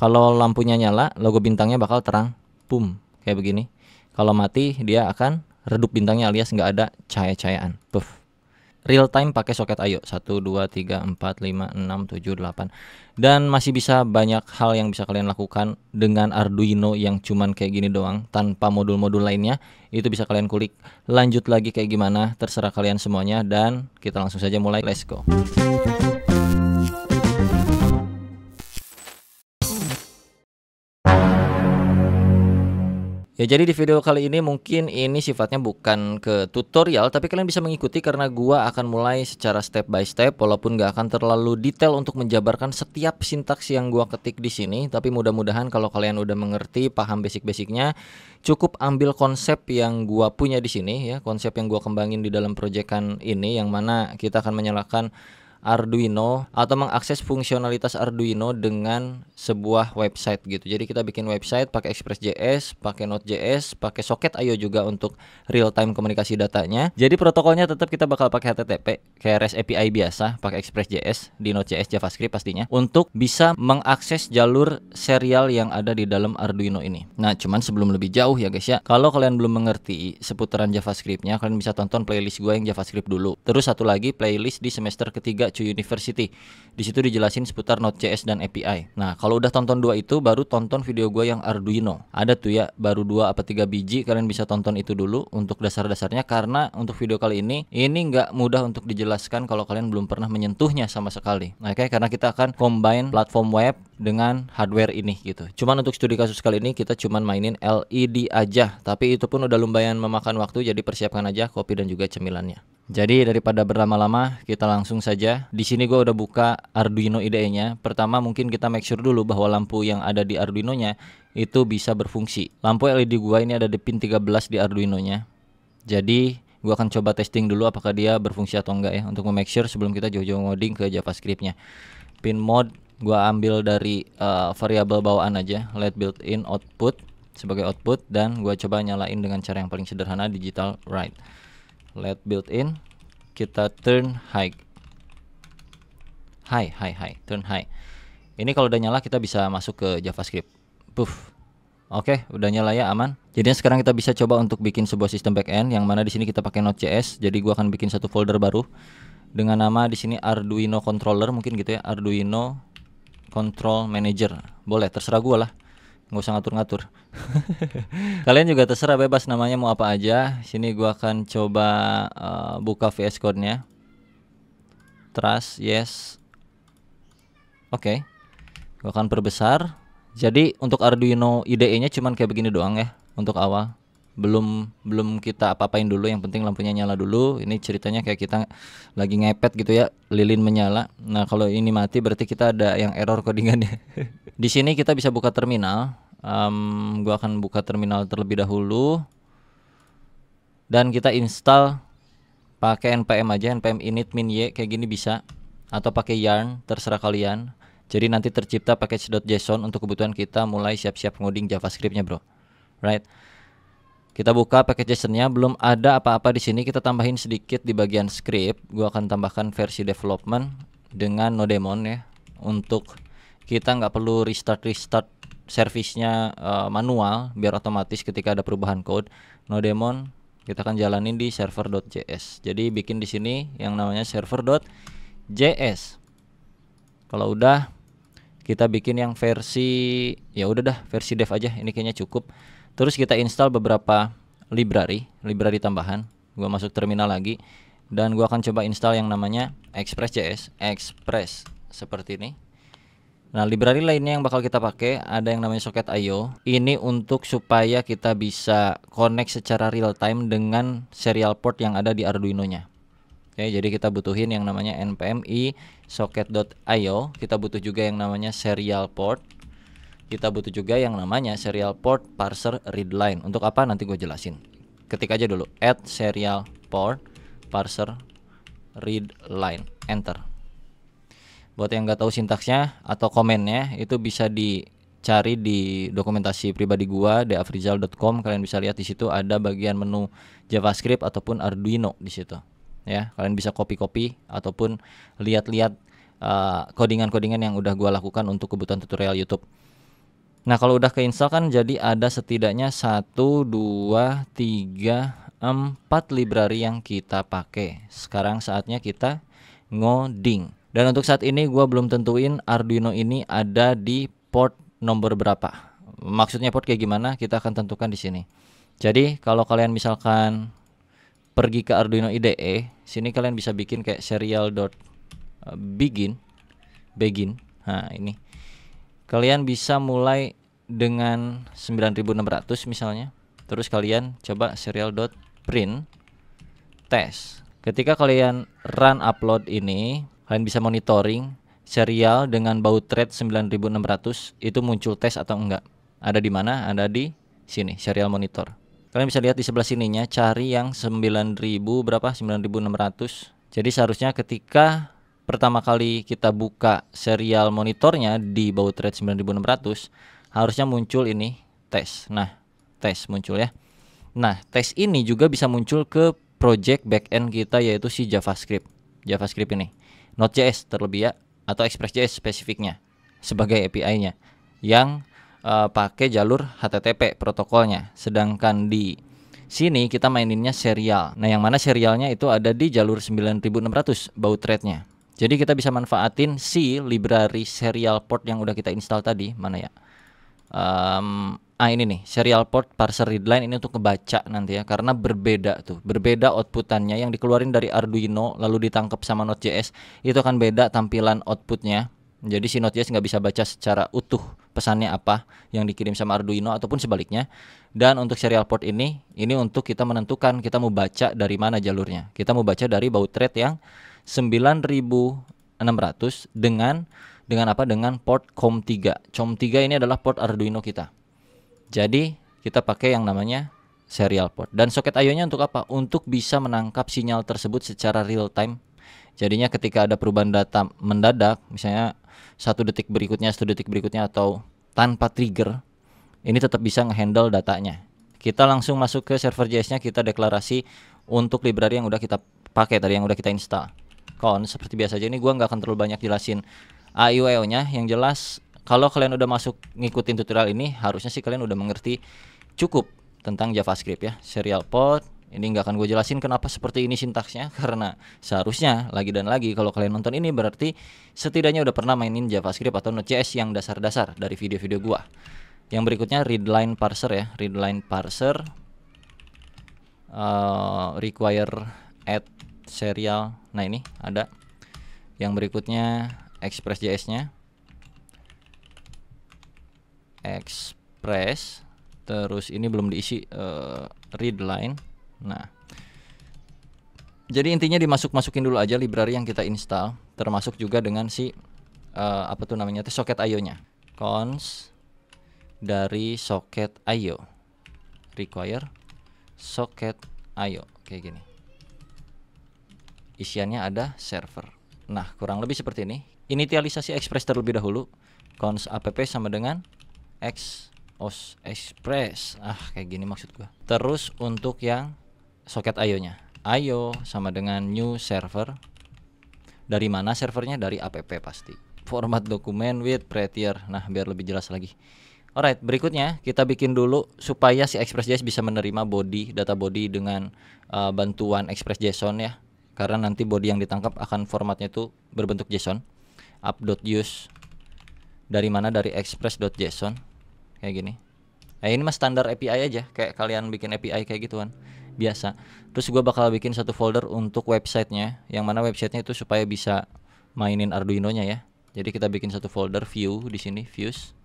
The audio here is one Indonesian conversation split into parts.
Kalau lampunya nyala, logo bintangnya bakal terang, boom, kayak begini. Kalau mati, dia akan redup bintangnya alias nggak ada cahaya-cahayaan. Puff. Real time pakai soket IO 1, 2, 3, 4, 5, 6, 7, 8. Dan masih bisa banyak hal yang bisa kalian lakukan dengan Arduino yang cuman kayak gini doang, tanpa modul-modul lainnya. Itu bisa kalian kulik lanjut lagi kayak gimana, terserah kalian semuanya. Dan kita langsung saja mulai, let's go. Ya, jadi di video kali ini mungkin ini sifatnya bukan ke tutorial, tapi kalian bisa mengikuti karena gua akan mulai secara step by step, walaupun gak akan terlalu detail untuk menjabarkan setiap sintaks yang gua ketik di sini. Tapi mudah-mudahan kalau kalian udah mengerti, paham basic-basicnya, cukup ambil konsep yang gua punya di sini ya, konsep yang gua kembangin di dalam proyekan ini, yang mana kita akan menyalakan Arduino atau mengakses fungsionalitas Arduino dengan sebuah website gitu. Jadi kita bikin website pakai Express.js, pakai Node.js, pakai soket IO juga untuk real time komunikasi datanya. Jadi protokolnya tetap kita bakal pakai HTTP kayak REST API biasa, pakai Express.js di Node.js JavaScript pastinya, untuk bisa mengakses jalur serial yang ada di dalam Arduino ini. Nah, cuman sebelum lebih jauh ya guys ya, kalau kalian belum mengerti seputaran JavaScriptnya, kalian bisa tonton playlist gue yang JavaScript dulu. Terus satu lagi playlist di semester ketiga Cuy University. Di situ dijelasin seputar Node.js dan API. Nah, kalau udah tonton dua itu, baru tonton video gue yang Arduino. Ada tuh ya, baru 2 apa 3 biji, kalian bisa tonton itu dulu untuk dasar-dasarnya, karena untuk video kali ini nggak mudah untuk dijelaskan kalau kalian belum pernah menyentuhnya sama sekali. Oke, karena kita akan combine platform web dengan hardware ini gitu. Cuman untuk studi kasus kali ini kita cuman mainin LED aja, tapi itu pun udah lumayan memakan waktu, jadi persiapkan aja kopi dan juga cemilannya. Jadi daripada berlama-lama, kita langsung saja. Di sini gue udah buka Arduino IDE-nya. Pertama mungkin kita make sure dulu bahwa lampu yang ada di Arduino-nya itu bisa berfungsi. Lampu LED gua ini ada di pin 13 di Arduino-nya. Jadi gua akan coba testing dulu apakah dia berfungsi atau enggak ya, untuk make sure sebelum kita jauh-jauh ngoding ke JavaScript-nya. Pin mode gua ambil dari variabel bawaan aja, let built-in output sebagai output, dan gua coba nyalain dengan cara yang paling sederhana, digital write. Let built-in, kita turn high, turn high. Ini kalau udah nyala kita bisa masuk ke JavaScript. Puff. Oke, udah nyala ya, aman. Jadi sekarang kita bisa coba untuk bikin sebuah sistem backend, yang mana di sini kita pakai Node.js. Jadi gua akan bikin satu folder baru dengan nama di sini Arduino controller, mungkin gitu ya, Arduino control manager. Boleh, terserah gua lah, nggak usah ngatur-ngatur. Kalian juga terserah, bebas namanya mau apa aja. Sini gua akan coba buka VS Code-nya. Trust, yes. Oke. Gua akan perbesar. Jadi untuk Arduino IDE-nya cuman kayak begini doang ya untuk awal. Belum kita apa-apain dulu, yang penting lampunya nyala dulu. Ini ceritanya kayak kita lagi ngepet gitu ya, lilin menyala. Nah, kalau ini mati berarti kita ada yang error codingannya. Di sini kita bisa buka terminal. Gua akan buka terminal terlebih dahulu. Dan kita install pakai npm aja, npm init min y kayak gini bisa, atau pakai yarn, terserah kalian. Jadi nanti tercipta package.json untuk kebutuhan kita mulai siap-siap ngoding JavaScript-nya, bro. Right? Kita buka package.json-nya, belum ada apa-apa di sini. Kita tambahin sedikit di bagian script. Gua akan tambahkan versi development dengan Nodemon ya, untuk kita nggak perlu restart service-nya manual, biar otomatis ketika ada perubahan code. Nodemon kita akan jalanin di server.js. Jadi bikin di sini yang namanya server.js. Kalau udah, kita bikin yang versi, ya udah dah, versi dev aja, ini kayaknya cukup. Terus kita install beberapa library tambahan. Gua masuk terminal lagi, dan gua akan coba install yang namanya Express.js, Express seperti ini. Nah, library lainnya yang bakal kita pakai ada yang namanya soket IO. Ini untuk supaya kita bisa connect secara real time dengan serial port yang ada di Arduino-nya. Oke, jadi kita butuhin yang namanya npm i socket.io. Kita butuh juga yang namanya serial port. Kita butuh juga yang namanya serial port parser readline. Untuk apa nanti gue jelasin. Ketik aja dulu add serial port parser readline, enter. Buat yang nggak tahu sintaksnya atau komennya, itu bisa dicari di dokumentasi pribadi gua deafrizal.com. Kalian bisa lihat di situ ada bagian menu JavaScript ataupun Arduino di situ. Ya, kalian bisa copy ataupun lihat-lihat codingan-codingan yang udah gua lakukan untuk kebutuhan tutorial YouTube. Nah, kalau udah keinstall kan jadi ada setidaknya 1, 2, 3, 4 library yang kita pakai. Sekarang saatnya kita ngoding. Dan untuk saat ini gua belum tentuin Arduino ini ada di port nomor berapa. Maksudnya port kayak gimana kita akan tentukan di sini. Jadi kalau kalian misalkan pergi ke Arduino IDE, sini kalian bisa bikin kayak serial.begin. Nah, ini. Kalian bisa mulai dengan 9600 misalnya. Terus kalian coba serial.print test. Ketika kalian run upload ini, kalian bisa monitoring serial dengan baud rate 9600 itu muncul tes atau enggak. Ada di mana? Ada di sini, serial monitor. Kalian bisa lihat di sebelah sininya, cari yang 9000 berapa? 9600. Jadi seharusnya ketika pertama kali kita buka serial monitornya di baud rate 9600, harusnya muncul ini tes. Nah, tes muncul ya. Nah, tes ini juga bisa muncul ke project backend kita, yaitu si JavaScript ini, Node.js terlebih ya, atau Express.js spesifiknya sebagai API-nya yang pakai jalur HTTP protokolnya. Sedangkan di sini kita maininnya serial. Nah, yang mana serialnya itu ada di jalur 9600 baud rate-nya. Jadi kita bisa manfaatin si library serial port yang udah kita install tadi. Mana ya? Ini nih, serial port parser readline ini untuk ngebaca nanti ya, karena berbeda outputannya. Yang dikeluarin dari Arduino lalu ditangkap sama Node.js itu akan beda tampilan outputnya. Jadi si Node.js nggak bisa baca secara utuh pesannya apa yang dikirim sama Arduino ataupun sebaliknya. Dan untuk serial port ini untuk kita menentukan kita mau baca dari mana jalurnya. Kita mau baca dari baud rate yang 9600 dengan apa? Dengan port COM3. COM3 ini adalah port Arduino kita. Jadi kita pakai yang namanya serial port. Dan soket IO-nya untuk apa? Untuk bisa menangkap sinyal tersebut secara real time. Jadinya ketika ada perubahan data mendadak, misalnya 1 detik berikutnya atau tanpa trigger, ini tetap bisa ngehandle datanya. Kita langsung masuk ke server JS-nya, kita deklarasi untuk library yang udah kita pakai tadi, yang udah kita install. Seperti biasa aja, ini gua nggak akan terlalu banyak jelasin AIO-nya. Yang jelas kalau kalian udah masuk ngikutin tutorial ini, harusnya sih kalian udah mengerti cukup tentang JavaScript ya. Serial port ini nggak akan gue jelasin kenapa seperti ini sintaksnya, karena seharusnya lagi dan lagi kalau kalian nonton ini berarti setidaknya udah pernah mainin JavaScript atau Node.js yang dasar-dasar dari video-video gua. Yang berikutnya readline parser ya, readline parser require add serial. Nah, ini ada. Yang berikutnya Express.js-nya, Express, terus ini belum diisi readline. Nah, jadi intinya dimasuk-masukin dulu aja library yang kita install, termasuk juga dengan si soket IO-nya. Cons dari soket IO, require soket IO, kayak gini. Isiannya ada server. Nah, kurang lebih seperti ini. Initialisasi Express terlebih dahulu. Cons app sama dengan Express. Kayak gini maksud gua. Terus untuk yang soket IO-nya, IO sama dengan new server. Dari mana servernya? Dari app pasti. Format dokumen with prettier. Nah, biar lebih jelas lagi. Alright, berikutnya kita bikin dulu supaya si Express.js bisa menerima data body dengan bantuan Express.json ya. Karena nanti body yang ditangkap akan formatnya itu berbentuk JSON. App.use dari mana? Dari Express.json. Kayak gini. Ini mah standar API aja, kayak kalian bikin API kayak gituan biasa. Terus gue bakal bikin satu folder untuk websitenya, yang mana websitenya itu supaya bisa mainin Arduino-nya ya. Jadi kita bikin satu folder view di sini, views,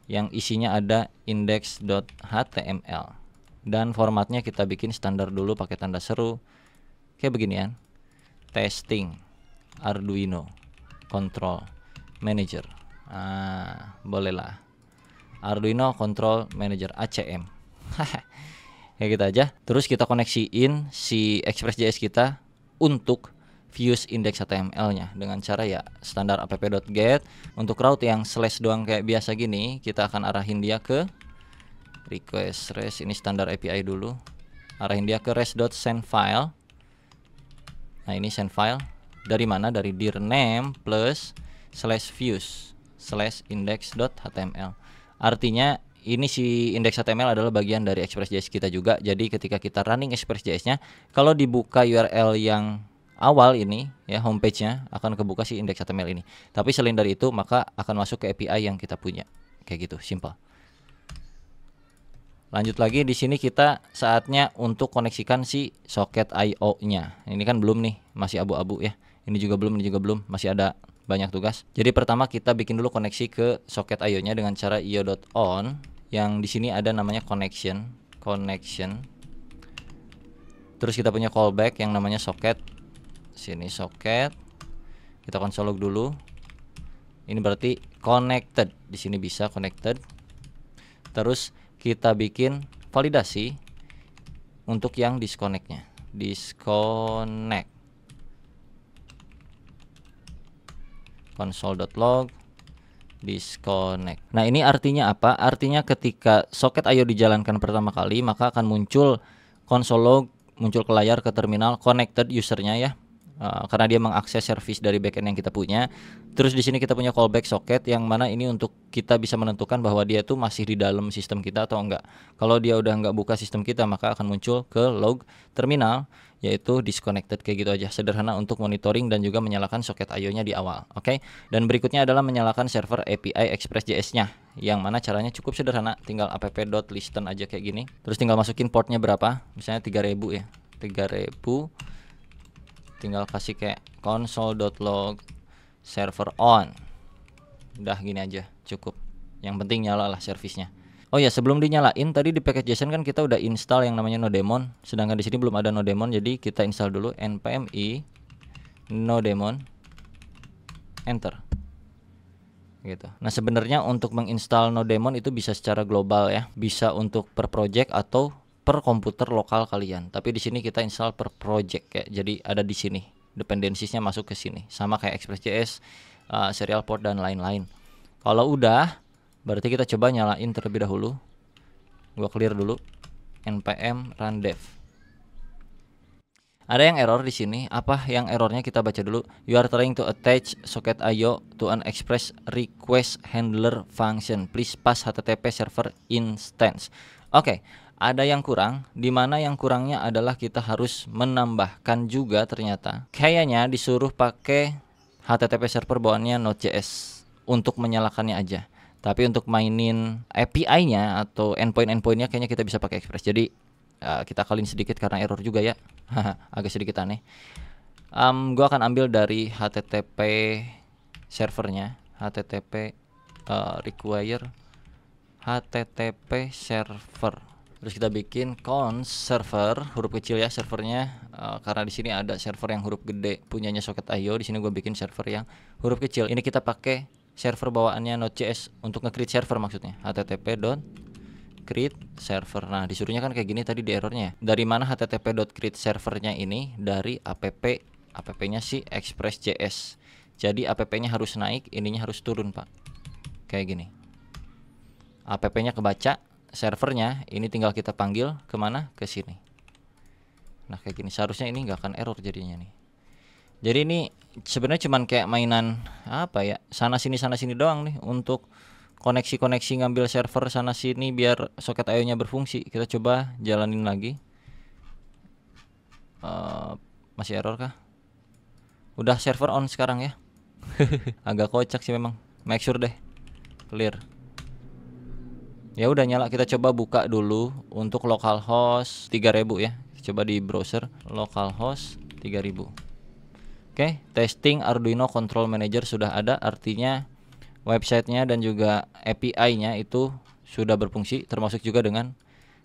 yang isinya ada index.html, dan formatnya kita bikin standar dulu pakai tanda seru kayak beginian. Testing Arduino Control Manager. Bolehlah. Arduino Control Manager ACM. Kayak gitu aja. Terus kita koneksiin si Express.js kita untuk views index HTML-nya dengan cara ya standar app.get. Untuk route yang slash doang kayak biasa gini, kita akan arahin dia ke request res. Ini standar API dulu. Arahin dia ke res.sendFile. Nah, ini send file dari mana? Dari dir name plus /views /index.html. Artinya ini si index.html adalah bagian dari Express.js kita juga. Jadi ketika kita running Express.js-nya, kalau dibuka URL yang awal ini ya, homepage-nya akan kebuka si index.html ini. Tapi selain dari itu maka akan masuk ke API yang kita punya. Kayak gitu, simple. Lanjut lagi di sini kita saatnya untuk koneksikan si soket IO-nya. Ini kan belum nih, masih abu-abu ya. Ini juga belum, masih ada banyak tugas. Jadi pertama kita bikin dulu koneksi ke soket IO-nya dengan cara io.on yang di sini ada namanya connection. Terus kita punya callback yang namanya soket. Sini soket. Kita console log dulu. Ini berarti connected. Di sini bisa connected. Terus kita bikin validasi untuk yang disconnect-nya. Disconnect. Console.log disconnect. Nah, ini artinya apa? Artinya ketika soket IO dijalankan pertama kali, maka akan muncul console log, muncul ke layar ke terminal connected usernya ya. Karena dia mengakses service dari backend yang kita punya. Terus di sini kita punya callback socket yang mana ini untuk kita bisa menentukan bahwa dia tuh masih di dalam sistem kita atau enggak. Kalau dia udah enggak buka sistem kita, maka akan muncul ke log terminal yaitu disconnected. Kayak gitu aja, sederhana untuk monitoring dan juga menyalakan soket IO-nya di awal. Oke. Dan berikutnya adalah menyalakan server API Express.js-nya, yang mana caranya cukup sederhana, tinggal app.listen aja kayak gini. Terus tinggal masukin portnya berapa, misalnya 3000 ya, 3000. Tinggal kasih kayak console.log server on. Udah gini aja cukup. Yang penting nyala lah servisnya. Oh ya, sebelum dinyalain tadi di package JSON kan kita udah install yang namanya nodemon. Sedangkan di sini belum ada nodemon, jadi kita install dulu npm i nodemon, enter. Gitu. Nah, sebenarnya untuk menginstal nodemon itu bisa secara global ya. Bisa untuk per project atau per komputer lokal kalian. Tapi di sini kita install per project ya. Jadi ada di sini. Dependensiesnya masuk ke sini. Sama kayak Express.js, serial port dan lain-lain. Kalau udah, berarti kita coba nyalain terlebih dahulu. Gua clear dulu. npm run dev. Ada yang error di sini. Apa yang errornya kita baca dulu. You are trying to attach socket IO to an Express request handler function. Please pass HTTP server instance. Oke. Ada yang kurang, dimana yang kurangnya adalah kita harus menambahkan juga ternyata. Kayaknya disuruh pakai HTTP server bawaannya Node.js untuk menyalakannya aja. Tapi untuk mainin API-nya atau endpoint-endpointnya kayaknya kita bisa pakai Express. Jadi kita akalin sedikit karena error juga ya. Agak sedikit aneh. Gua akan ambil dari HTTP servernya, HTTP require HTTP server. Terus kita bikin const server huruf kecil ya servernya, karena di sini ada server yang huruf gede punyanya socket IO. Di sini gue bikin server yang huruf kecil. Ini kita pakai server bawaannya Node.js untuk nge-create server maksudnya. http.create server. Nah, disuruhnya kan kayak gini tadi di errornya. Dari mana http.create servernya ini? Dari app-nya si Express.js. Jadi app-nya harus naik, ininya harus turun, Pak. Kayak gini. App-nya kebaca, servernya ini tinggal kita panggil kemana? Ke sini. Nah, kayak gini seharusnya ini nggak akan error jadinya nih. Jadi ini sebenarnya cuman kayak mainan apa ya, sana sini doang nih untuk koneksi ngambil server sana sini biar soket IO-nya berfungsi. Kita coba jalanin lagi. Masih error kah? Udah server on sekarang ya. Agak kocak sih memang. Make sure deh clear. Ya udah nyala, kita coba buka dulu untuk localhost 3000 ya. Coba di browser localhost 3000. Oke, testing Arduino Control Manager sudah ada, artinya websitenya dan juga API-nya itu sudah berfungsi, termasuk juga dengan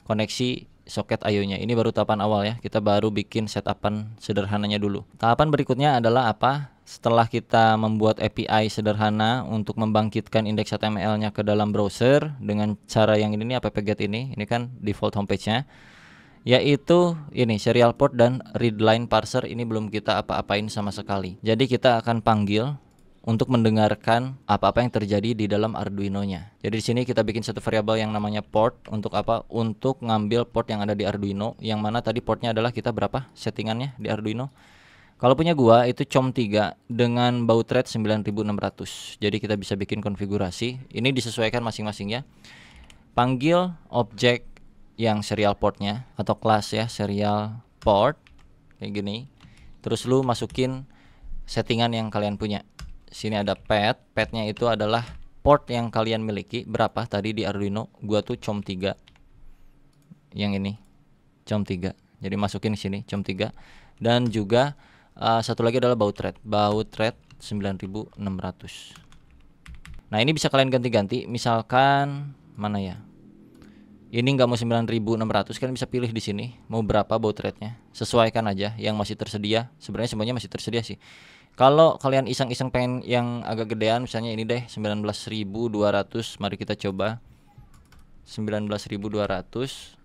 koneksi soket IO-nya. Ini baru tahapan awal ya. Kita baru bikin setupan sederhananya dulu. Tahapan berikutnya adalah apa? Setelah kita membuat API sederhana untuk membangkitkan indeks HTML-nya ke dalam browser dengan cara yang ini nih, app-get ini kan default homepage-nya, yaitu ini serial port dan readline parser. Ini belum kita apa-apain sama sekali. Jadi kita akan panggil untuk mendengarkan apa-apa yang terjadi di dalam Arduino-nya. Jadi di sini kita bikin satu variabel yang namanya port. Untuk apa? Untuk ngambil port yang ada di Arduino, yang mana tadi portnya adalah kita berapa settingannya di Arduino. Kalau punya gua itu COM3 dengan baud rate 9600. Jadi kita bisa bikin konfigurasi. Ini disesuaikan masing-masing ya. Panggil objek yang serial portnya atau kelas ya, serial port kayak gini. Terus lu masukin settingan yang kalian punya. Sini ada petnya itu adalah port yang kalian miliki. Berapa tadi di Arduino? Gua tuh COM3. Yang ini COM3. Jadi masukin sini COM3 dan juga satu lagi adalah baud rate 9600. Nah, ini bisa kalian ganti-ganti. Misalkan mana ya? Ini nggak mau 9600, kalian bisa pilih di sini mau berapa baud rate-nya. Sesuaikan aja yang masih tersedia. Sebenarnya semuanya masih tersedia sih. Kalau kalian iseng-iseng pengen yang agak gedean, misalnya ini deh 19200, mari kita coba 19200.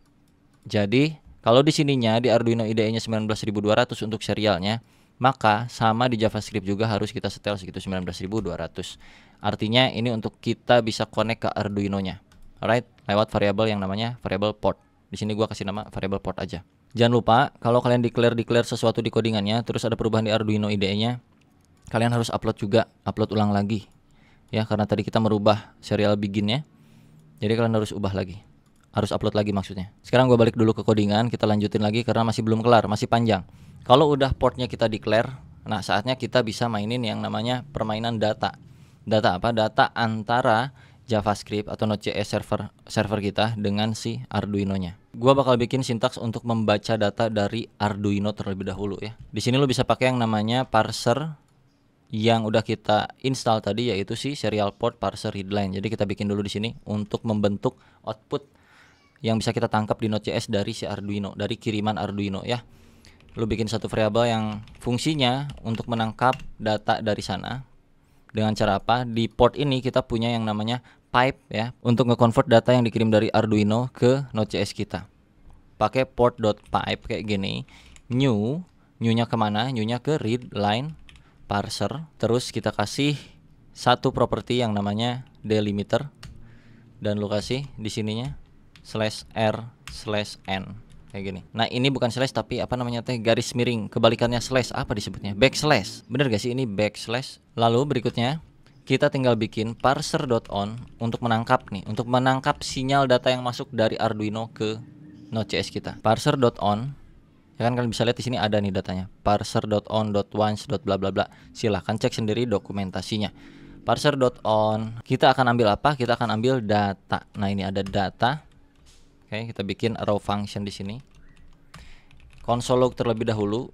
Jadi kalau di sininya di Arduino IDE-nya 19200 untuk serialnya, maka sama di JavaScript juga harus kita setel segitu 19200. Artinya ini untuk kita bisa connect ke Arduino-nya. Alright, lewat variabel yang namanya variabel port. Di sini gua kasih nama variabel port aja. Jangan lupa kalau kalian declare sesuatu di codingannya, terus ada perubahan di Arduino IDE-nya, kalian harus upload juga, upload ulang lagi. Ya, karena tadi kita merubah serial begin-nya. Jadi kalian harus ubah lagi. Harus upload lagi maksudnya. Sekarang gue balik dulu ke codingan, kita lanjutin lagi karena masih belum kelar, masih panjang. Kalau udah portnya kita declare, nah saatnya kita bisa mainin yang namanya permainan data. Data apa? Data antara JavaScript atau Node.js server kita dengan si Arduino-nya. Gua bakal bikin sintaks untuk membaca data dari Arduino terlebih dahulu ya. Di sini lo bisa pakai yang namanya parser yang udah kita install tadi, yaitu si serial port parser readline. Jadi kita bikin dulu di sini untuk membentuk output yang bisa kita tangkap di Node.js dari si Arduino, dari kiriman Arduino ya. Lu bikin satu variabel yang fungsinya untuk menangkap data dari sana. Dengan cara apa? Di port ini kita punya yang namanya pipe ya, untuk nge-convert data yang dikirim dari Arduino ke Node.js kita. Pakai port.pipe kayak gini. New-nya kemana? New-nya ke readline parser. Terus kita kasih satu properti yang namanya delimiter, dan lu kasih di sininya /r/n kayak gini. Nah, ini bukan slash tapi apa namanya teh, garis miring, kebalikannya slash, apa disebutnya? Backslash. Bener gak sih ini backslash? Lalu berikutnya kita tinggal bikin parser.on untuk menangkap nih, untuk menangkap sinyal data yang masuk dari Arduino ke Node.js kita. Parser.on, ya kan kalian bisa lihat di sini ada nih datanya. Parser.on.once bla bla bla. Silahkan cek sendiri dokumentasinya. Parser.on, kita akan ambil apa? Kita akan ambil data. Nah, ini ada data. Oke, kita bikin raw function di sini. Console log terlebih dahulu.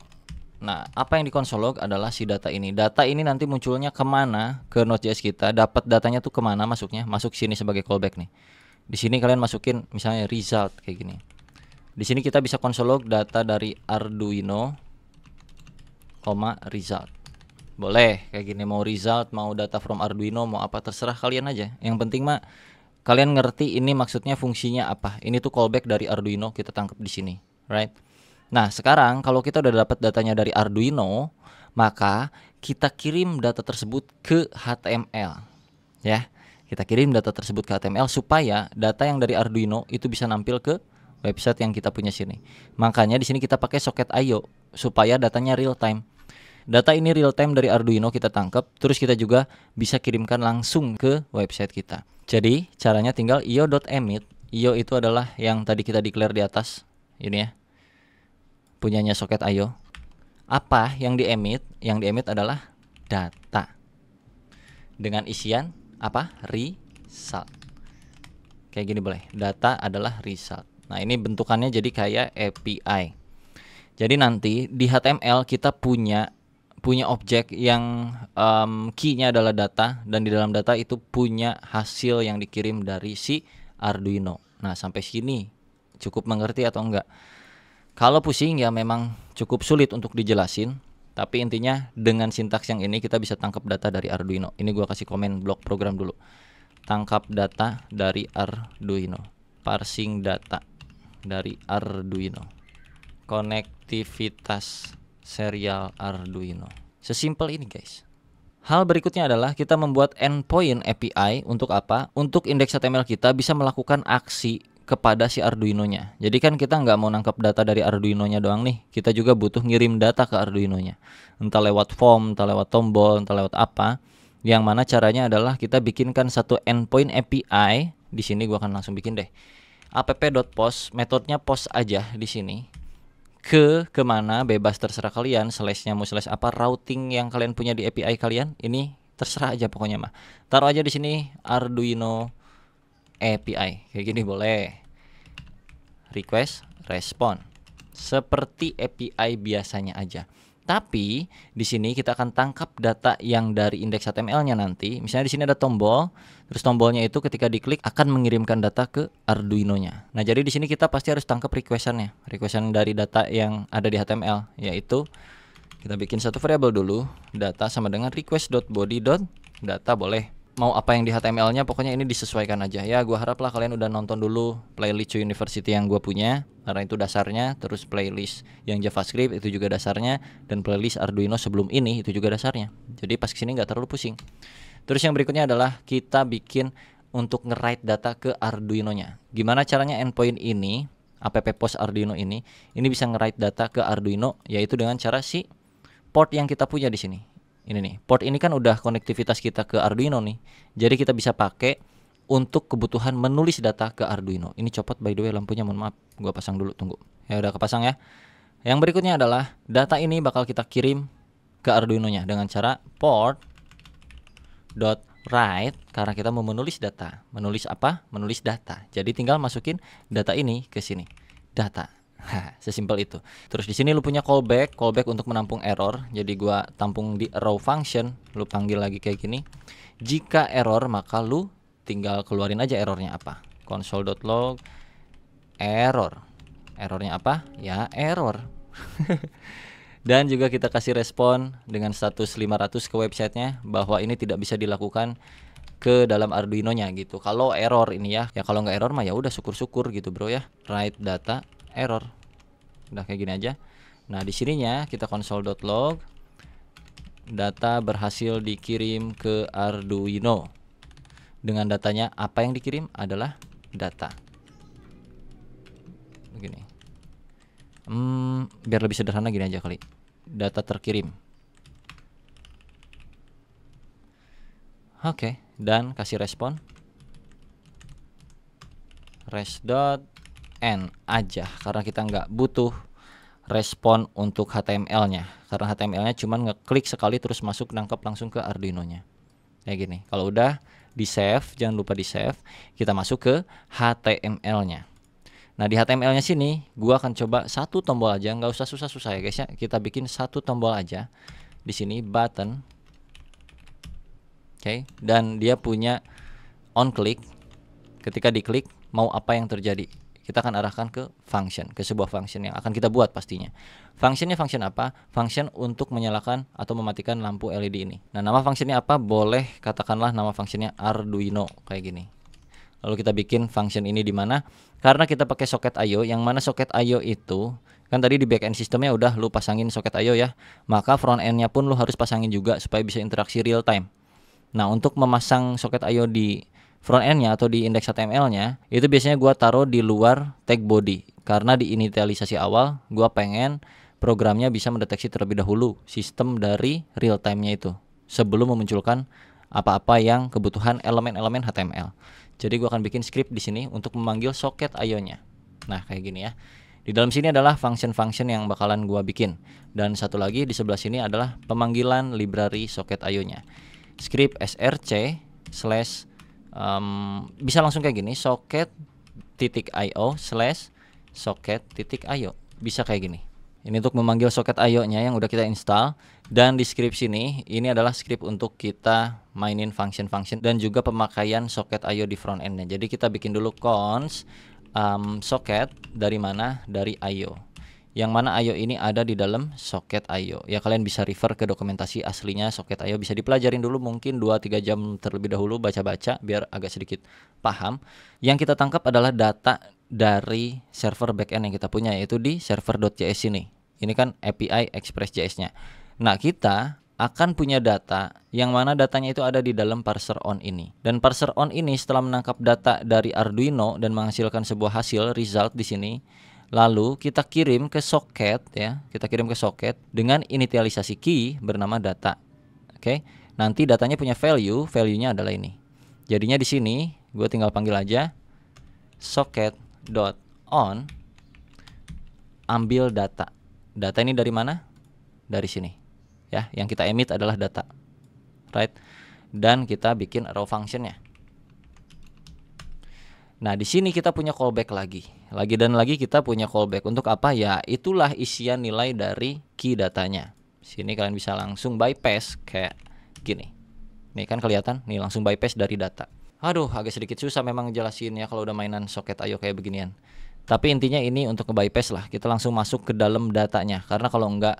Nah, apa yang di console log adalah si data ini. Data ini nanti munculnya kemana ke Node.js kita? Dapat datanya tuh kemana masuknya? Masuk sini sebagai callback nih. Di sini kalian masukin misalnya result kayak gini. Di sini kita bisa console log data dari Arduino, result. Boleh kayak gini, mau result, mau data from Arduino, mau apa terserah kalian aja. Yang penting mah kalian ngerti ini maksudnya fungsinya apa. Ini tuh callback dari Arduino kita tangkap di sini, right? Nah, sekarang kalau kita udah dapat datanya dari Arduino, maka kita kirim data tersebut ke HTML. Ya. Kita kirim data tersebut ke HTML supaya data yang dari Arduino itu bisa nampil ke website yang kita punya sini. Makanya di sini kita pakai socket IO supaya datanya real time. Data ini real time dari Arduino kita tangkap, terus kita juga bisa kirimkan langsung ke website kita. Jadi caranya tinggal io.emit. Io itu adalah yang tadi kita declare di atas. Ini ya, punyanya socket IO. Apa yang di-emit? Yang di-emit adalah data dengan isian apa? Result. Kayak gini boleh. Data adalah result. Nah, ini bentukannya jadi kayak API. Jadi nanti di HTML kita punya objek yang key-nya adalah data, dan di dalam data itu punya hasil yang dikirim dari si Arduino. Nah, sampai sini cukup mengerti atau enggak? Kalau pusing ya memang cukup sulit untuk dijelasin, tapi intinya dengan sintaks yang ini kita bisa tangkap data dari Arduino. Ini gua kasih komen blok program dulu. Tangkap data dari Arduino. Parsing data dari Arduino. Konektivitas serial Arduino. Sesimpel ini guys. Hal berikutnya adalah kita membuat endpoint API untuk apa? Untuk indeks HTML kita bisa melakukan aksi kepada si Arduino-nya. Jadi kan kita nggak mau nangkap data dari Arduino-nya doang nih, kita juga butuh ngirim data ke Arduino-nya. Entah lewat form, entah lewat tombol, entah lewat apa. Yang mana caranya adalah kita bikinkan satu endpoint API. Di sini gua akan langsung bikin deh. app.post, metodenya post aja di sini. Kemana bebas terserah kalian, slashnya mau slash apa, routing yang kalian punya di API kalian, ini terserah aja pokoknya mah. Taruh aja di sini Arduino API, kayak gini boleh. Request, respon, seperti API biasanya aja. Tapi di sini kita akan tangkap data yang dari indeks HTML-nya nanti. Misalnya di sini ada tombol, terus tombolnya itu ketika diklik akan mengirimkan data ke Arduino-nya. Nah, jadi di sini kita pasti harus tangkap requestan-nya, requestan dari data yang ada di HTML, yaitu kita bikin satu variabel dulu, data sama dengan request.body.data boleh. Mau apa yang di HTML-nya, pokoknya ini disesuaikan aja ya. Gua harap lah kalian udah nonton dulu playlist University yang gua punya, karena itu dasarnya. Terus playlist yang JavaScript itu juga dasarnya, dan playlist Arduino sebelum ini itu juga dasarnya. Jadi pas kesini nggak terlalu pusing. Terus yang berikutnya adalah kita bikin untuk nge-write data ke Arduino-nya. Gimana caranya endpoint ini, app.post Arduino ini bisa nge-write data ke Arduino, yaitu dengan cara si port yang kita punya di sini. Ini nih, port ini kan udah konektivitas kita ke Arduino nih. Jadi kita bisa pakai untuk kebutuhan menulis data ke Arduino. Ini copot by the way lampunya, mohon maaf. Gua pasang dulu, tunggu. Ya udah kepasang ya. Yang berikutnya adalah data ini bakal kita kirim ke Arduino-nya dengan cara port.write, karena kita mau menulis data. Menulis apa? Menulis data. Jadi tinggal masukin data ini ke sini. Data. Sesimpel itu. Terus di sini lu punya callback untuk menampung error. Jadi gua tampung di row function, lu panggil lagi kayak gini. Jika error maka lu tinggal keluarin aja errornya apa. console.log error. Errornya apa? Ya error. Dan juga kita kasih respon dengan status 500 ke websitenya bahwa ini tidak bisa dilakukan ke dalam Arduino-nya gitu. Kalau error ini ya kalau nggak error mah ya udah syukur-syukur gitu bro ya. Write data error. Udah kayak gini aja. Nah, di sininya kita console.log data berhasil dikirim ke Arduino. Dengan datanya apa yang dikirim adalah data. Begini. Biar lebih sederhana gini aja kali. Data terkirim. Oke, dan kasih respon. Res.end aja karena kita nggak butuh respon untuk HTML-nya, karena HTML-nya cuma ngeklik sekali terus masuk nangkep langsung ke Arduino-nya. Kayak gini. Kalau udah di save, jangan lupa di save, kita masuk ke HTML-nya. Nah, di HTML-nya sini gua akan coba satu tombol aja, nggak usah susah-susah ya guys ya. Kita bikin satu tombol aja. Di sini button. Oke, dan dia punya on click. Ketika diklik mau apa yang terjadi, kita akan arahkan ke function, ke sebuah function yang akan kita buat pastinya. Functionnya function apa? Function untuk menyalakan atau mematikan lampu LED ini. Nah, nama functionnya apa? Boleh katakanlah nama functionnya Arduino kayak gini. Lalu kita bikin function ini di mana? Karena kita pakai soket IO, yang mana soket IO itu kan tadi di backend sistemnya udah lu pasangin soket IO ya. Maka front endnya pun lu harus pasangin juga supaya bisa interaksi real time. Nah, untuk memasang soket IO di front end-nya atau di indeks HTML-nya itu biasanya gua taruh di luar tag body, karena di inisialisasi awal gua pengen programnya bisa mendeteksi terlebih dahulu sistem dari real time-nya itu sebelum memunculkan apa-apa yang kebutuhan elemen-elemen HTML. Jadi gua akan bikin script di sini untuk memanggil soket IO-nya. Nah, kayak gini ya. Di dalam sini adalah function-function yang bakalan gua bikin, dan satu lagi di sebelah sini adalah pemanggilan library soket IO-nya. Script src slash bisa langsung kayak gini, socket.io/socket.io, bisa kayak gini. Ini untuk memanggil soket IO-nya yang udah kita install. Dan di script sini ini adalah script untuk kita mainin function-function dan juga pemakaian soket IO di front end-nya. Jadi kita bikin dulu cons socket dari mana? Dari IO. Yang mana IO ini ada di dalam soket IO. Ya kalian bisa refer ke dokumentasi aslinya soket IO, bisa dipelajarin dulu mungkin 2-3 jam terlebih dahulu baca-baca biar agak sedikit paham. Yang kita tangkap adalah data dari server backend yang kita punya, yaitu di server.js ini. Ini kan API Express.js-nya. Nah, kita akan punya data yang mana datanya itu ada di dalam parser on ini. Dan parser on ini setelah menangkap data dari Arduino dan menghasilkan sebuah hasil result di sini, lalu kita kirim ke soket ya, kita kirim ke soket dengan inisialisasi key bernama data. Oke. Nanti datanya punya value-nya adalah ini. Jadinya di sini gue tinggal panggil aja socket.on ambil data. Data ini dari mana? Dari sini. Ya, yang kita emit adalah data, right? Dan kita bikin arrow functionnya. Nah, di sini kita punya callback lagi dan lagi kita punya callback untuk apa ya? Itulah isian nilai dari key datanya. Sini kalian bisa langsung bypass kayak gini. Nih kan kelihatan, nih langsung bypass dari data. Aduh, agak sedikit susah memang jelasinnya kalau udah mainan soket IO kayak beginian. Tapi intinya ini untuk nge-bypass lah. Kita langsung masuk ke dalam datanya, karena kalau enggak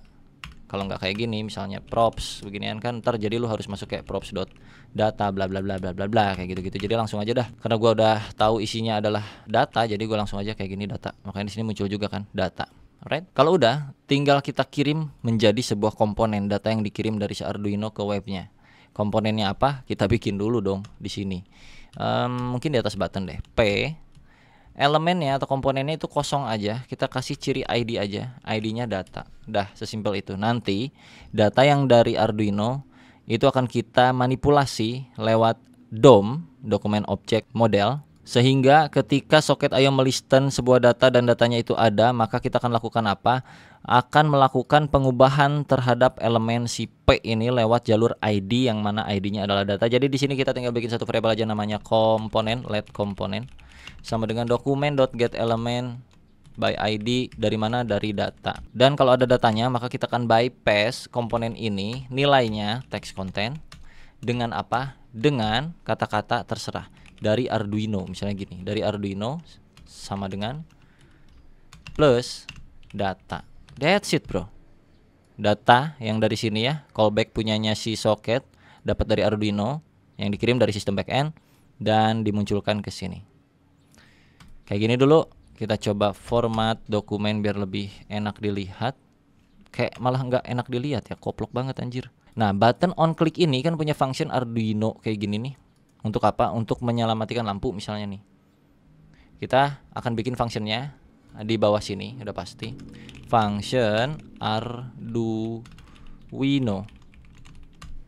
kayak gini misalnya props beginian kan ntar jadi lu harus masuk kayak props.data bla bla bla bla bla bla kayak gitu-gitu. Jadi langsung aja dah, karena gua udah tahu isinya adalah data, jadi gua langsung aja kayak gini data. Makanya di sini muncul juga kan data. Alright, kalau udah tinggal kita kirim menjadi sebuah komponen data yang dikirim dari si Arduino ke webnya. Komponennya apa? Kita bikin dulu dong di sini. Mungkin di atas button deh. P elemennya atau komponennya itu kosong aja, kita kasih ciri ID aja, ID-nya data. Dah, sesimpel itu. Nanti data yang dari Arduino itu akan kita manipulasi lewat DOM, dokumen objek model, sehingga ketika soket IO melisten sebuah data dan datanya itu ada, maka kita akan lakukan apa? Akan melakukan pengubahan terhadap elemen si P ini lewat jalur ID yang mana ID-nya adalah data. Jadi di sini kita tinggal bikin satu variabel aja namanya komponen, let komponen sama dengan dokumen.getElement by ID dari mana? Dari data. Dan kalau ada datanya maka kita akan bypass komponen ini, nilainya text content dengan apa? Dengan kata-kata terserah dari Arduino, misalnya gini, dari Arduino sama dengan plus data. That's it, bro. Data yang dari sini ya, callback punyanya si socket dapat dari Arduino yang dikirim dari sistem backend dan dimunculkan ke sini. Kayak gini dulu, kita coba format dokumen biar lebih enak dilihat. Kayak malah nggak enak dilihat ya, koplok banget anjir. Nah, button on click ini kan punya function Arduino kayak gini nih. Untuk apa? Untuk menyelamatikan lampu misalnya nih. Kita akan bikin functionnya di bawah sini, udah pasti. Function Arduino.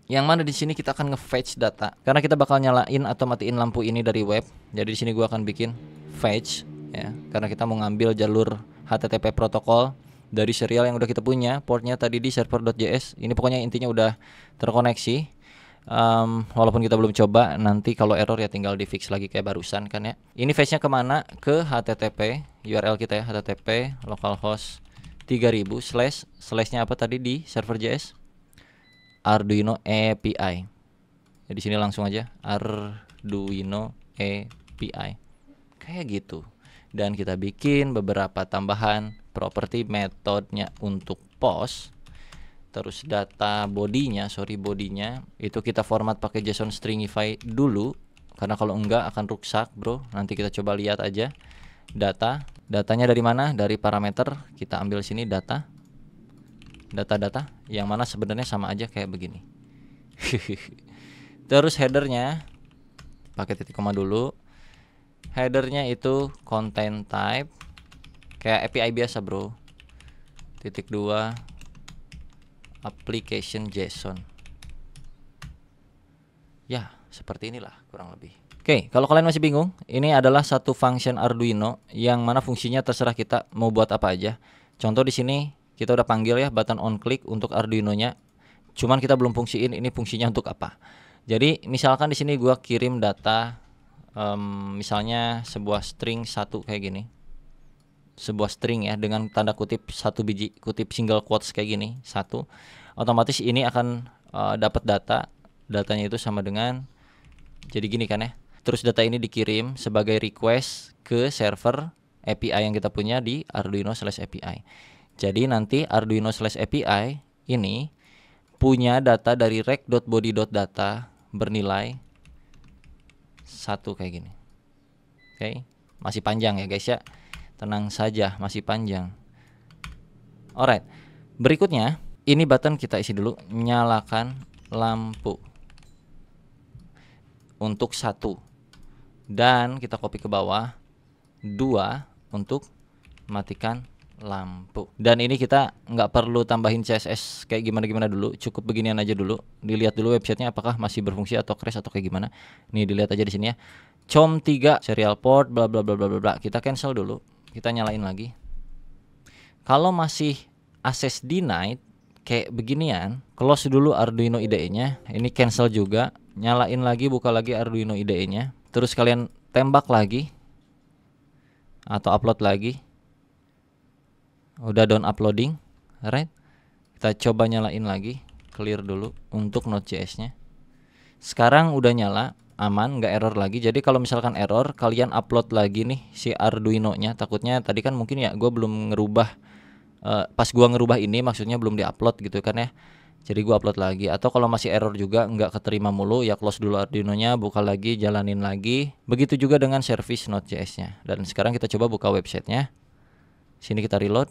Yang mana di sini kita akan nge-fetch data. Karena kita bakal nyalain atau matiin lampu ini dari web. Jadi di sini gua akan bikin fetch ya, karena kita mau ngambil jalur HTTP protokol dari serial yang udah kita punya, portnya tadi di server.js. Ini pokoknya intinya udah terkoneksi. Walaupun kita belum coba, nanti kalau error ya tinggal di fix lagi kayak barusan kan ya. Ini fetchnya kemana? Ke HTTP URL kita ya, HTTP localhost 3000 slashnya apa tadi di server.js? Arduino API. Ya, di sini langsung aja Arduino API. Kayak gitu. Dan kita bikin beberapa tambahan properti metodenya untuk post. Terus data bodinya itu kita format pakai JSON stringify dulu, karena kalau enggak akan rusak, bro. Nanti kita coba lihat aja. Datanya dari mana? Dari parameter kita ambil sini data yang mana sebenarnya sama aja kayak begini. Terus headernya pakai titik koma dulu. Headernya itu content type kayak API biasa, bro. Titik 2 application JSON. Ya, seperti inilah kurang lebih. Oke, kalau kalian masih bingung, ini adalah satu function Arduino yang mana fungsinya terserah kita mau buat apa aja. Contoh di sini kita udah panggil ya button on click untuk Arduino-nya. Cuman kita belum fungsiin ini fungsinya untuk apa. Jadi misalkan di sini gua kirim data misalnya sebuah string 1 kayak gini. Sebuah string ya dengan tanda kutip 1 biji, kutip single quotes kayak gini, 1. Otomatis ini akan dapat datanya itu sama dengan jadi gini kan ya. Terus data ini dikirim sebagai request ke server API yang kita punya di Arduino/API. Jadi nanti Arduino/API ini punya data dari rec.body.data bernilai 1 kayak gini. Oke, masih panjang ya guys ya. Tenang saja, masih panjang. Alright. Berikutnya Ini button kita isi dulu, nyalakan lampu untuk 1, dan kita copy ke bawah 2 untuk matikan lampu. Dan ini kita nggak perlu tambahin CSS kayak gimana dulu, cukup beginian aja dulu. Dilihat dulu websitenya apakah masih berfungsi atau crash atau kayak gimana. Nih dilihat aja di sini ya. COM3 serial port bla bla bla bla bla. Kita cancel dulu, kita nyalain lagi. Kalau masih access denied kayak beginian, close dulu Arduino IDE-nya. Ini cancel juga, nyalain lagi, buka lagi Arduino IDE-nya. Terus kalian tembak lagi atau upload lagi. Udah done uploading, right? Kita coba nyalain lagi, clear dulu untuk Node.js-nya. Sekarang udah nyala, aman, nggak error lagi. Jadi kalau misalkan error, kalian upload lagi nih si Arduino-nya. Takutnya tadi kan mungkin ya gue belum ngerubah, pas gua ngerubah ini maksudnya belum diupload gitu kan ya. Jadi gua upload lagi. Atau kalau masih error juga nggak keterima mulu, ya close dulu Arduino-nya, buka lagi, jalanin lagi. Begitu juga dengan service Node.js-nya. Dan sekarang kita coba buka websitenya. Sini kita reload.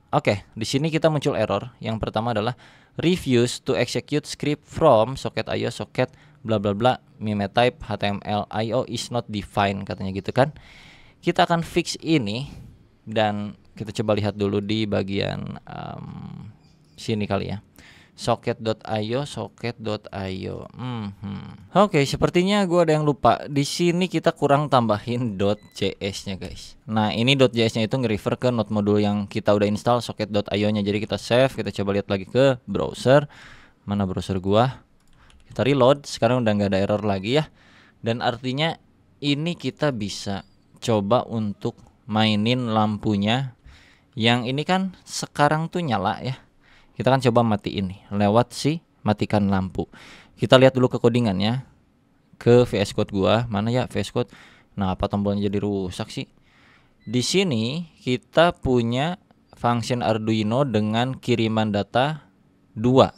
Oke, di sini kita muncul error. Yang pertama adalah refuse to execute script from socket IO socket bla bla bla mimetype HTML IO is not defined, katanya gitu kan. Kita akan fix ini dan kita coba lihat dulu di bagian sini kali ya. Socket.io. Oke, sepertinya gua ada yang lupa. Di sini kita kurang tambahin .js-nya, guys. Nah, ini .js-nya itu nge-refer ke node modul yang kita udah install socket.io-nya. Jadi kita save, kita coba lihat lagi ke browser. Mana browser gua? Kita reload, sekarang udah nggak ada error lagi ya. Dan artinya ini kita bisa coba untuk mainin lampunya. Yang ini kan sekarang tuh nyala ya. Kita kan coba matiin nih lewat si matikan lampu. Kita lihat dulu ke codingannya, ke VS Code gua. Mana ya VS Code? Nah, apa tombolnya jadi rusak sih? Di sini kita punya function Arduino dengan kiriman data 2,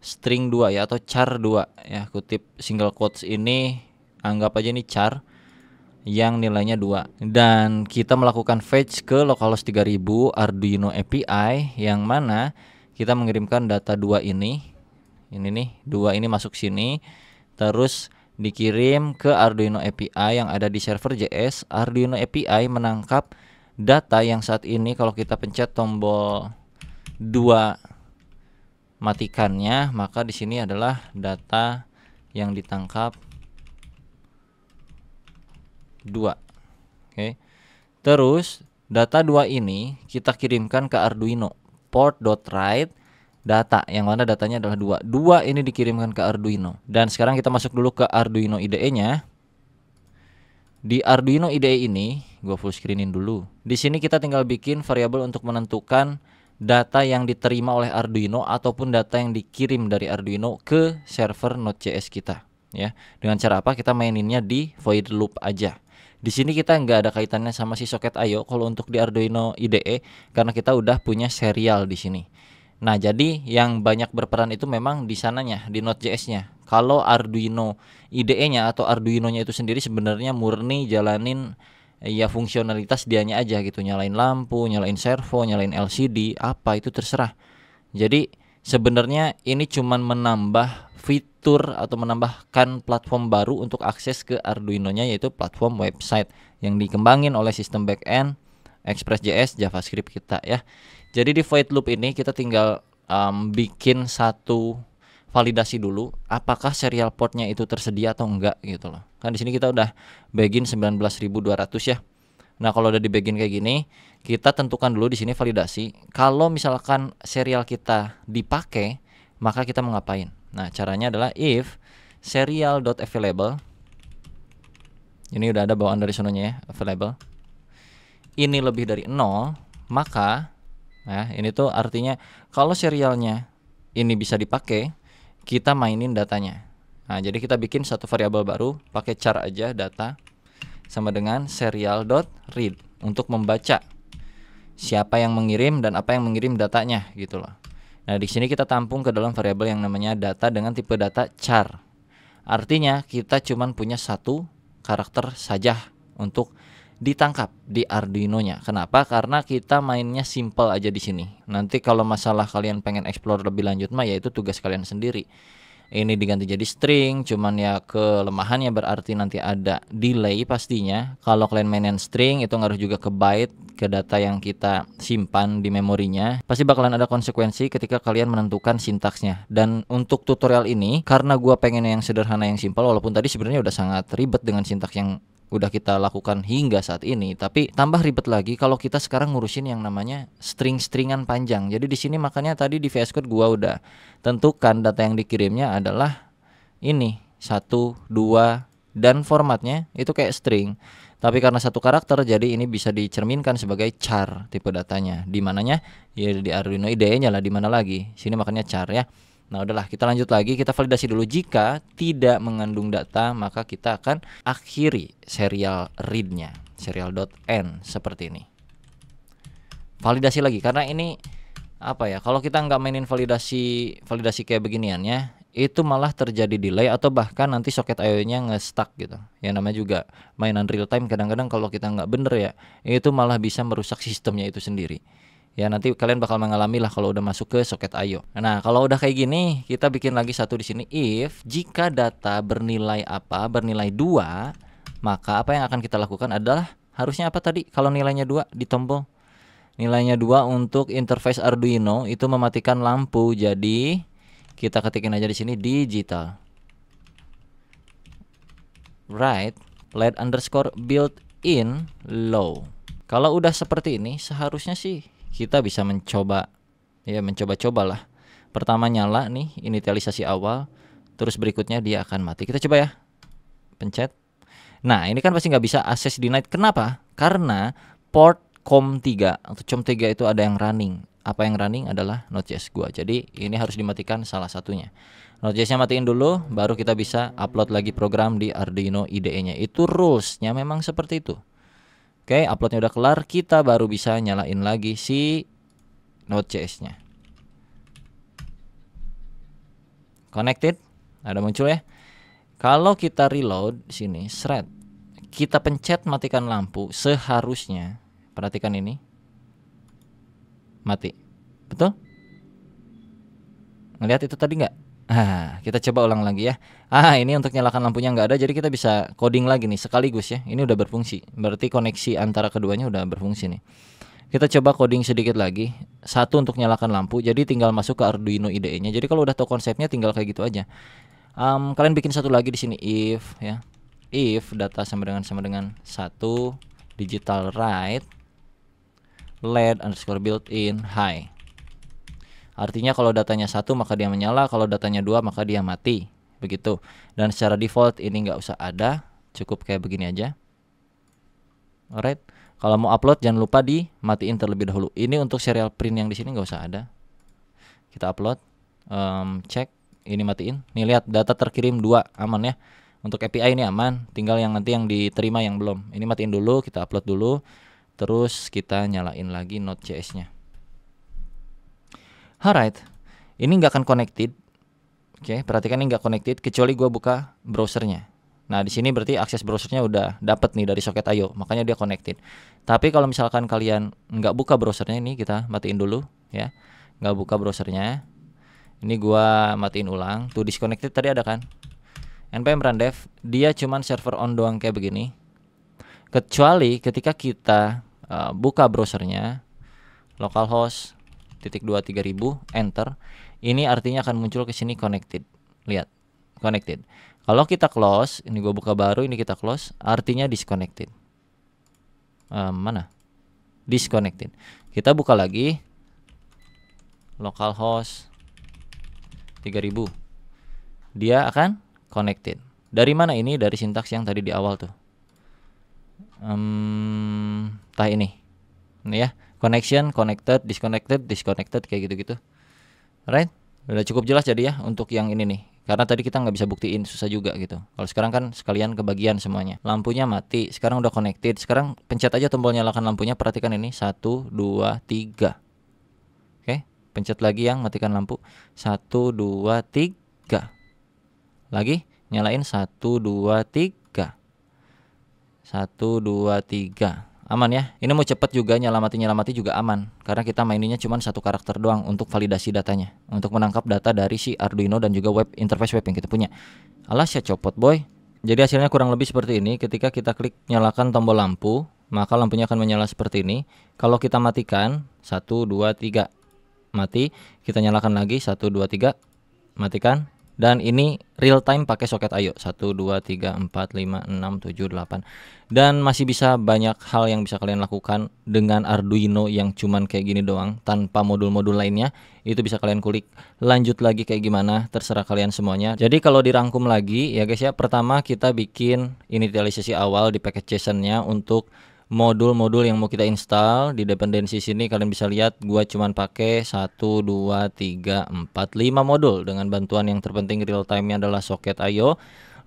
string 2 ya, atau char 2 ya. Kutip single quotes ini, anggap aja ini char yang nilainya 2. Dan kita melakukan fetch ke localhost 3000 Arduino API, yang mana kita mengirimkan data 2 ini nih, 2 ini masuk sini, terus dikirim ke Arduino API yang ada di server JS. Arduino API menangkap data yang saat ini kalau kita pencet tombol 2 matikannya, maka di sini adalah data yang ditangkap 2. Oke. Terus data 2 ini kita kirimkan ke Arduino port.write data, yang mana datanya adalah 2 ini dikirimkan ke Arduino. Dan sekarang kita masuk dulu ke Arduino IDE-nya. Di Arduino IDE ini, gua full screenin dulu. Di sini kita tinggal bikin variabel untuk menentukan data yang diterima oleh Arduino ataupun data yang dikirim dari Arduino ke server Node.js kita, ya. Dengan cara apa? Kita maininnya di void loop aja. Di sini kita nggak ada kaitannya sama si socket IO kalau untuk di Arduino IDE, karena kita udah punya serial di sini. Nah, jadi yang banyak berperan itu memang di sananya, di Node.js-nya. Kalau Arduino IDE-nya atau Arduino-nya itu sendiri sebenarnya murni jalanin ya fungsionalitas dianya aja gitu, nyalain lampu, nyalain servo, nyalain LCD, apa itu terserah. Jadi sebenarnya ini cuman menambah fitur atau menambahkan platform baru untuk akses ke Arduino-nya, yaitu platform website yang dikembangin oleh sistem backend Express.js JavaScript kita ya. Jadi di void loop ini kita tinggal bikin satu validasi dulu apakah serial portnya itu tersedia atau enggak gitu loh. Kan di sini kita udah begin 19.200 ya. Nah, kalau udah di begin kayak gini, kita tentukan dulu di sini validasi. Kalau misalkan serial kita dipakai, maka kita mau ngapain? Nah, caranya adalah if serial.available. Ini udah ada bawaan dari sononya ya, available. Ini lebih dari 0, maka nah, ini tuh artinya kalau serialnya ini bisa dipakai, kita mainin datanya. Nah, jadi kita bikin satu variabel baru, pakai char aja data sama dengan serial.read untuk membaca siapa yang mengirim dan apa yang mengirim datanya gitu loh. Nah, di sini kita tampung ke dalam variabel yang namanya data dengan tipe data char. Artinya kita cuman punya satu karakter saja untuk ditangkap di Arduino-nya. Kenapa? Karena kita mainnya simple aja di sini. Nanti kalau masalah kalian pengen explore lebih lanjut mah ya itu tugas kalian sendiri. Ini diganti jadi string, cuman ya kelemahannya berarti nanti ada delay pastinya. Kalau kalian mainin string itu ngaruh juga ke byte, ke data yang kita simpan di memorinya. Pasti bakalan ada konsekuensi ketika kalian menentukan sintaksnya. Dan untuk tutorial ini, karena gua pengen yang sederhana, yang simpel, walaupun tadi sebenarnya udah sangat ribet dengan sintaks yang udah kita lakukan hingga saat ini, tapi tambah ribet lagi kalau kita sekarang ngurusin yang namanya string-stringan panjang. Jadi di sini makanya tadi di VS Code gua udah tentukan data yang dikirimnya adalah ini 1, 2 dan formatnya itu kayak string. Tapi karena satu karakter jadi ini bisa dicerminkan sebagai char tipe datanya. Di mananya ya di Arduino IDE-nya lah, di mana lagi? Sini makanya char ya. Nah udahlah, kita lanjut lagi, kita validasi dulu. Jika tidak mengandung data maka kita akan akhiri serial read-nya, serial.n seperti ini. Validasi lagi karena ini apa ya, kalau kita nggak mainin validasi kayak beginiannya itu malah terjadi delay atau bahkan nanti soket IO-nya nge-stuck gitu. Ya namanya juga mainan real time, kadang-kadang kalau kita nggak bener ya itu malah bisa merusak sistemnya itu sendiri. Ya nanti kalian bakal mengalami lah kalau udah masuk ke soket IO. Nah kalau udah kayak gini kita bikin lagi satu di sini, if jika data bernilai apa, bernilai 2, maka apa yang akan kita lakukan adalah harusnya apa tadi kalau nilainya 2 di tombol. Nilainya 2 untuk interface Arduino itu mematikan lampu. Jadi kita ketikin aja di sini digital write LED underscore built in low. Kalau udah seperti ini seharusnya sih kita bisa mencoba ya, mencoba-cobalah. Pertama nyala nih inisialisasi awal, terus berikutnya dia akan mati. Kita coba ya, pencet. Nah ini kan pasti nggak bisa access denied. Kenapa? Karena port COM3 atau COM3 itu ada yang running. Apa yang running adalah Node.js gua. Jadi ini harus dimatikan salah satunya. Node.js-nya matiin dulu, baru kita bisa upload lagi program di Arduino IDE-nya. Itu rules-nya memang seperti itu. Oke, uploadnya udah kelar, kita baru bisa nyalain lagi si Node.js-nya. Connected, ada muncul ya. Kalau kita reload di sini, shred, kita pencet matikan lampu, seharusnya perhatikan ini mati. Betul? Ngelihat itu tadi nggak? Kita coba ulang lagi ya. Ini untuk nyalakan lampunya nggak ada, jadi kita bisa coding lagi nih sekaligus ya. Ini udah berfungsi, berarti koneksi antara keduanya udah berfungsi nih. Kita coba coding sedikit lagi. Satu untuk nyalakan lampu, jadi tinggal masuk ke Arduino IDE-nya. Jadi kalau udah tahu konsepnya tinggal kayak gitu aja. Kalian bikin satu lagi di sini, if ya, if data sama dengan 1 digital write LED underscore built in high. Artinya kalau datanya 1 maka dia menyala, kalau datanya 2 maka dia mati. Begitu. Dan secara default ini nggak usah ada, cukup kayak begini aja. Alright. Kalau mau upload jangan lupa dimatiin terlebih dahulu. Ini untuk serial print yang di sini nggak usah ada. Kita upload, cek, ini matiin. Nih lihat data terkirim 2, aman ya. Untuk API ini aman, tinggal yang nanti yang diterima yang belum. Ini matiin dulu, kita upload dulu. Terus kita nyalain lagi Node.js-nya. Alright, ini nggak akan connected. Oke, perhatikan ini nggak connected kecuali gue buka browsernya. Nah di sini berarti akses browsernya udah dapet nih dari soket IO, makanya dia connected. Tapi kalau misalkan kalian nggak buka browsernya, ini kita matiin dulu ya, nggak buka browsernya. Ini gue matiin ulang. Tuh disconnected tadi ada kan? npm run dev, dia cuman server on doang kayak begini. Kecuali ketika kita buka browsernya, localhost /23000 enter, ini artinya akan muncul ke sini connected. Lihat, connected. Kalau kita close, ini gue buka baru, ini kita close, artinya disconnected. Mana? Disconnected. Kita buka lagi, localhost 3000, dia akan connected. Dari mana ini? Dari sintaks yang tadi di awal tuh. Entah ini ya, connection, connected, disconnected kayak gitu-gitu. Alright, udah cukup jelas jadi ya untuk yang ini nih. Karena tadi kita nggak bisa buktiin, susah juga gitu. Kalau sekarang kan sekalian kebagian semuanya. Lampunya mati, sekarang udah connected. Sekarang pencet aja tombol nyalakan lampunya. Perhatikan ini 1, 2, 3. Oke, pencet lagi yang matikan lampu. 1, 2, 3. Lagi nyalain 1, 2, 3. 1, 2, 3. Aman ya. Ini mau cepet juga, nyala mati juga aman. Karena kita maininnya cuma satu karakter doang untuk validasi datanya. Untuk menangkap data dari si Arduino dan juga web interface web yang kita punya. Alas ya copot boy. Jadi hasilnya kurang lebih seperti ini. Ketika kita klik nyalakan tombol lampu, maka lampunya akan menyala seperti ini. Kalau kita matikan, 1, 2, 3. Mati. Kita nyalakan lagi, 1, 2, 3. Matikan. Dan ini real time pakai soket IO 1, 2, 3, 4, 5, 6, 7, 8. Dan masih bisa banyak hal yang bisa kalian lakukan dengan Arduino yang cuman kayak gini doang tanpa modul-modul lainnya. Itu bisa kalian kulik lanjut lagi kayak gimana, terserah kalian semuanya. Jadi kalau dirangkum lagi ya guys ya, pertama kita bikin inisialisasi awal di package JSON-nya untuk modul-modul yang mau kita install. Di dependensi sini kalian bisa lihat gua cuman pakai 1, 2, 3, 4, 5 modul dengan bantuan yang terpenting real time-nya adalah soket IO.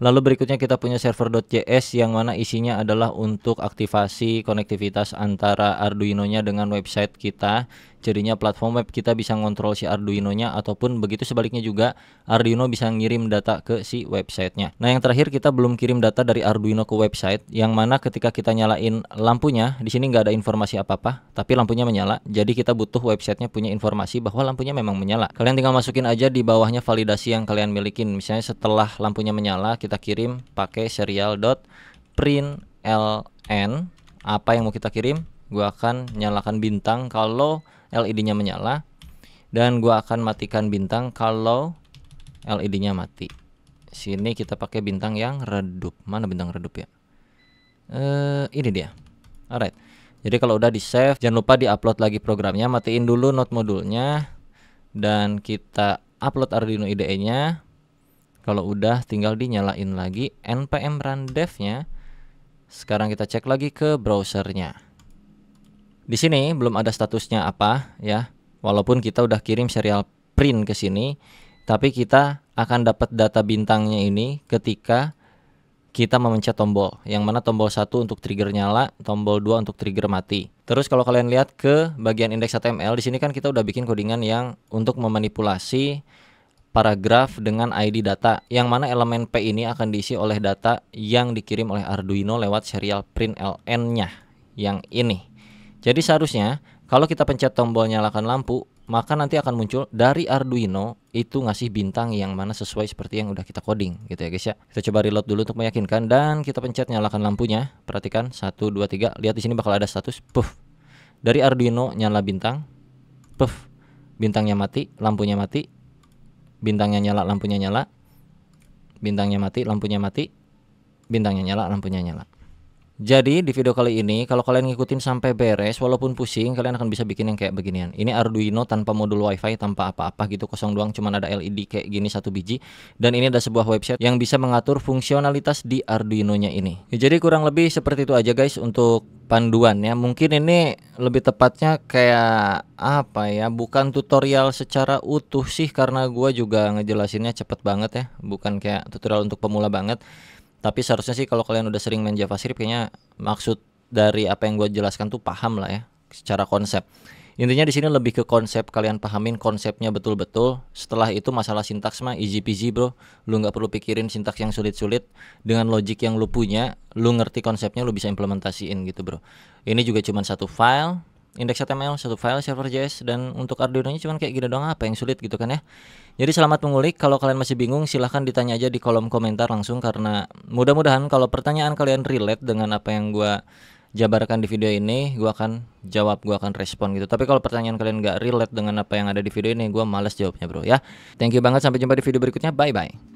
Lalu berikutnya kita punya server.js yang mana isinya adalah untuk aktivasi konektivitas antara Arduino-nya dengan website kita. Jadinya platform web kita bisa ngontrol si Arduino-nya, ataupun begitu sebaliknya juga Arduino bisa ngirim data ke si websitenya. Nah yang terakhir, kita belum kirim data dari Arduino ke website, yang mana ketika kita nyalain lampunya di sini nggak ada informasi apa-apa, tapi lampunya menyala. Jadi kita butuh websitenya punya informasi bahwa lampunya memang menyala. Kalian tinggal masukin aja di bawahnya validasi yang kalian milikin. Misalnya setelah lampunya menyala kita kirim pakai serial.println. Apa yang mau kita kirim? Gua akan nyalakan bintang kalau LED-nya menyala, dan gua akan matikan bintang kalau LED-nya mati. Sini kita pakai bintang yang redup. Mana bintang redup ya? Ini dia. Alright. Jadi kalau udah di save, jangan lupa di-upload lagi programnya. Matiin dulu node modulnya, dan kita upload Arduino IDE-nya. Kalau udah tinggal dinyalain lagi npm run dev-nya. Sekarang kita cek lagi ke browsernya. Di sini belum ada statusnya apa ya. Walaupun kita udah kirim serial print ke sini, tapi kita akan dapat data bintangnya ini ketika kita memencet tombol. Yang mana tombol 1 untuk trigger nyala, tombol 2 untuk trigger mati. Terus kalau kalian lihat ke bagian index.html, di sini kan kita udah bikin codingan yang untuk memanipulasi paragraf dengan ID data, yang mana elemen P ini akan diisi oleh data yang dikirim oleh Arduino lewat serial println-nya yang ini. Jadi seharusnya kalau kita pencet tombol nyalakan lampu, maka nanti akan muncul dari Arduino itu ngasih bintang yang mana sesuai seperti yang udah kita coding gitu ya guys ya. Kita coba reload dulu untuk meyakinkan, dan kita pencet nyalakan lampunya. Perhatikan 1, 2, 3. Lihat di sini bakal ada status puff. Dari Arduino nyala bintang. Puff. Bintangnya mati, lampunya mati. Bintangnya nyala, lampunya nyala. Bintangnya mati, lampunya mati. Bintangnya nyala, lampunya nyala. Jadi di video kali ini kalau kalian ngikutin sampai beres, walaupun pusing, kalian akan bisa bikin yang kayak beginian. Ini Arduino tanpa modul WiFi, tanpa apa-apa gitu, kosong doang, cuman ada LED kayak gini 1 biji. Dan ini ada sebuah website yang bisa mengatur fungsionalitas di Arduino-nya ini. Ya, jadi kurang lebih seperti itu aja guys untuk panduannya. Mungkin ini lebih tepatnya kayak apa ya, bukan tutorial secara utuh sih, karena gua juga ngejelasinnya cepet banget ya, bukan kayak tutorial untuk pemula banget. Tapi seharusnya sih kalau kalian udah sering main JavaScript, kayaknya maksud dari apa yang gue jelaskan tuh paham lah ya secara konsep. Intinya di sini lebih ke konsep, kalian pahamin konsepnya betul-betul. Setelah itu masalah sintaks mah easy peasy bro. Lu nggak perlu pikirin sintaks yang sulit-sulit. Dengan logic yang lu punya, lu ngerti konsepnya, lu bisa implementasiin gitu bro. Ini juga cuma satu file index.html, satu file server.js, dan untuk Arduino-nya cuma kayak gini doang, apa yang sulit gitu kan ya. Jadi selamat mengulik. Kalau kalian masih bingung, silahkan ditanya aja di kolom komentar langsung, karena mudah-mudahan kalau pertanyaan kalian relate dengan apa yang gua jabarkan di video ini, gua akan jawab, gua akan respon gitu. Tapi kalau pertanyaan kalian nggak relate dengan apa yang ada di video ini, gua males jawabnya bro ya. Thank you banget, sampai jumpa di video berikutnya, bye bye.